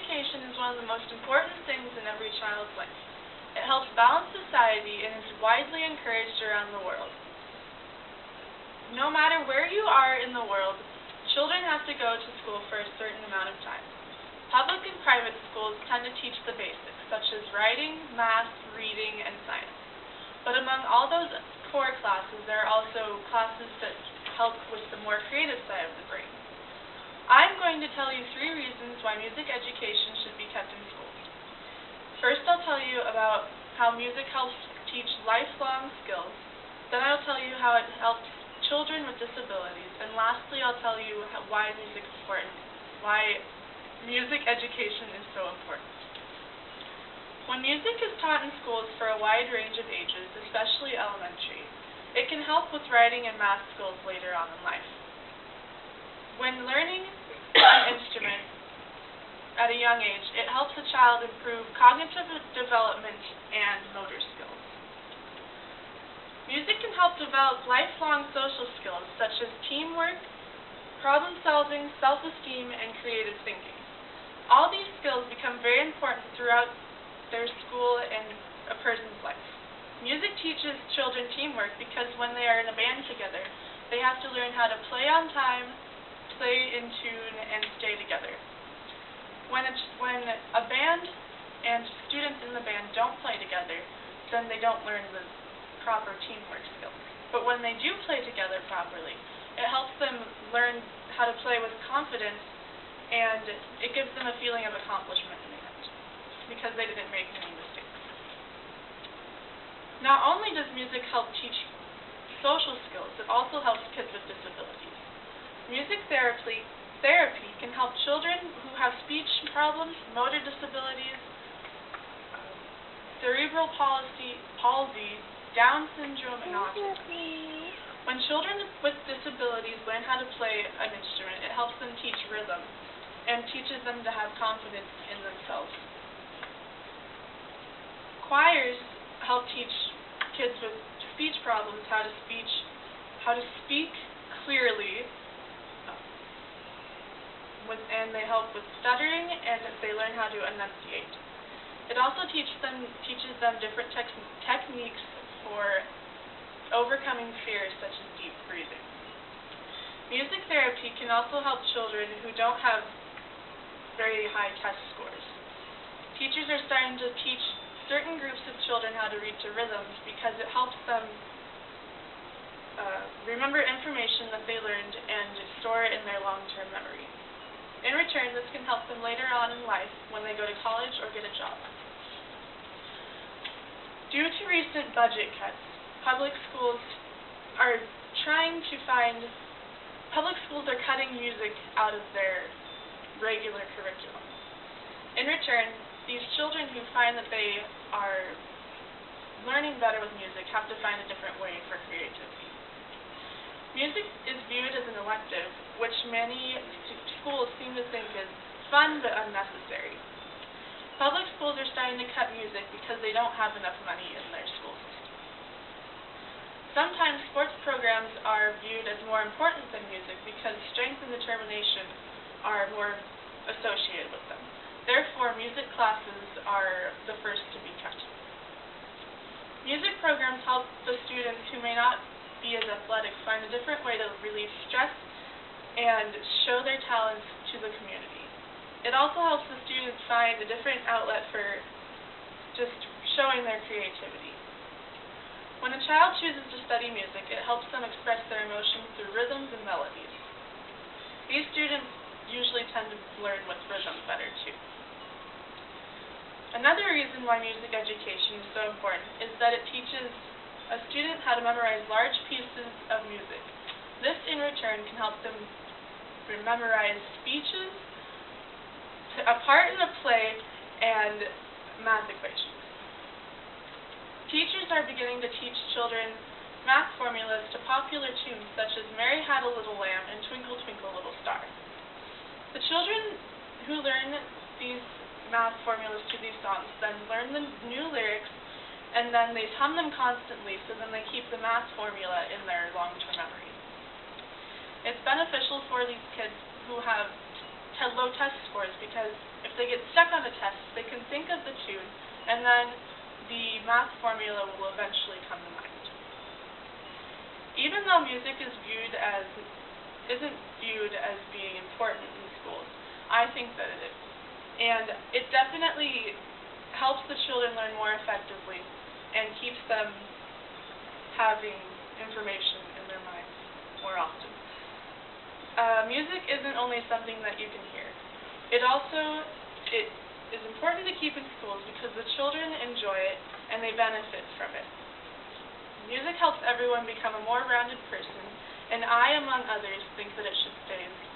education is one of the most important things in every child's life. It helps balance society and is widely encouraged around the world. No matter where you are in the world, children have to go to school for a certain amount of time. Public and private schools tend to teach the basics, such as writing, math, reading, and science. But among all those core classes, there are also classes that help with the more creative side of the brain. I'm going to tell you 3 reasons why music education should be kept in schools. First, I'll tell you about how music helps teach lifelong skills. Then I'll tell you how it helps children with disabilities. And lastly, I'll tell you why music is important, why music education is so important. When music is taught in schools for a wide range of ages, especially elementary, it can help with writing and math skills later on in life. When learning an instrument at a young age, it helps a child improve cognitive development and motor skills. Music can help develop lifelong social skills such as teamwork, problem solving, self-esteem, and creative thinking. All these skills become very important throughout their school and a person's life. Music teaches children teamwork because when they are in a band together, they have to learn how to play on time, play in tune, and stay together. When a band and students in the band don't play together, then they don't learn the proper teamwork skills. But when they do play together properly, it helps them learn how to play with confidence, and it gives them a feeling of accomplishment in the end, because they didn't make any mistakes. Not only does music help teach social skills, it also helps kids with disabilities. Music therapy can help children who have speech problems, motor disabilities, cerebral palsy, Down syndrome, and autism. When children with disabilities learn how to play an instrument, it helps them teach rhythm and teaches them to have confidence in themselves. Choirs help teach kids with speech problems how to speak clearly, and they help with stuttering, and they learn how to enunciate. It also teaches them different techniques for overcoming fears such as deep breathing. Music therapy can also help children who don't have very high test scores. Teachers are starting to teach certain groups of children how to read to rhythms because it helps them remember information that they learned and store it in their long-term memory. In return, this can help them later on in life when they go to college or get a job. Due to recent budget cuts, public schools are cutting music out of their regular curriculum. In return, these children who find that they are learning better with music have to find a different way for creativity. Music is viewed as an elective, which many schools seem to think is fun but unnecessary. Public schools are starting to cut music because they don't have enough money in their school system. Sometimes sports programs are viewed as more important than music because strength and determination are more associated with them. Therefore, music classes are the first to be cut. Music programs help the students who may not be as athletic find a different way to relieve stress and show their talents to the community. It also helps the students find a different outlet for just showing their creativity. When a child chooses to study music, it helps them express their emotions through rhythms and melodies. These students usually tend to learn with rhythm better too. Another reason why music education is so important is that it teaches a student how to memorize large pieces of music. This, in return, can help them memorize speeches, a part in a play, and math equations. Teachers are beginning to teach children math formulas to popular tunes such as Mary Had a Little Lamb and Twinkle, Twinkle, Little Star. The children who learn these math formulas to these songs then learn the new lyrics, and then they hum them constantly, so then they keep the math formula in their long-term memory. It's beneficial for these kids who have low test scores, because if they get stuck on the test, they can think of the tune, and then the math formula will eventually come to mind. Even though music isn't viewed as being important in schools, I think that it is. And it definitely helps the children learn more effectively and keeps them having information in their minds more often. Music isn't only something that you can hear. It is important to keep in schools because the children enjoy it and they benefit from it. Music helps everyone become a more rounded person, and I, among others, think that it should stay in schools.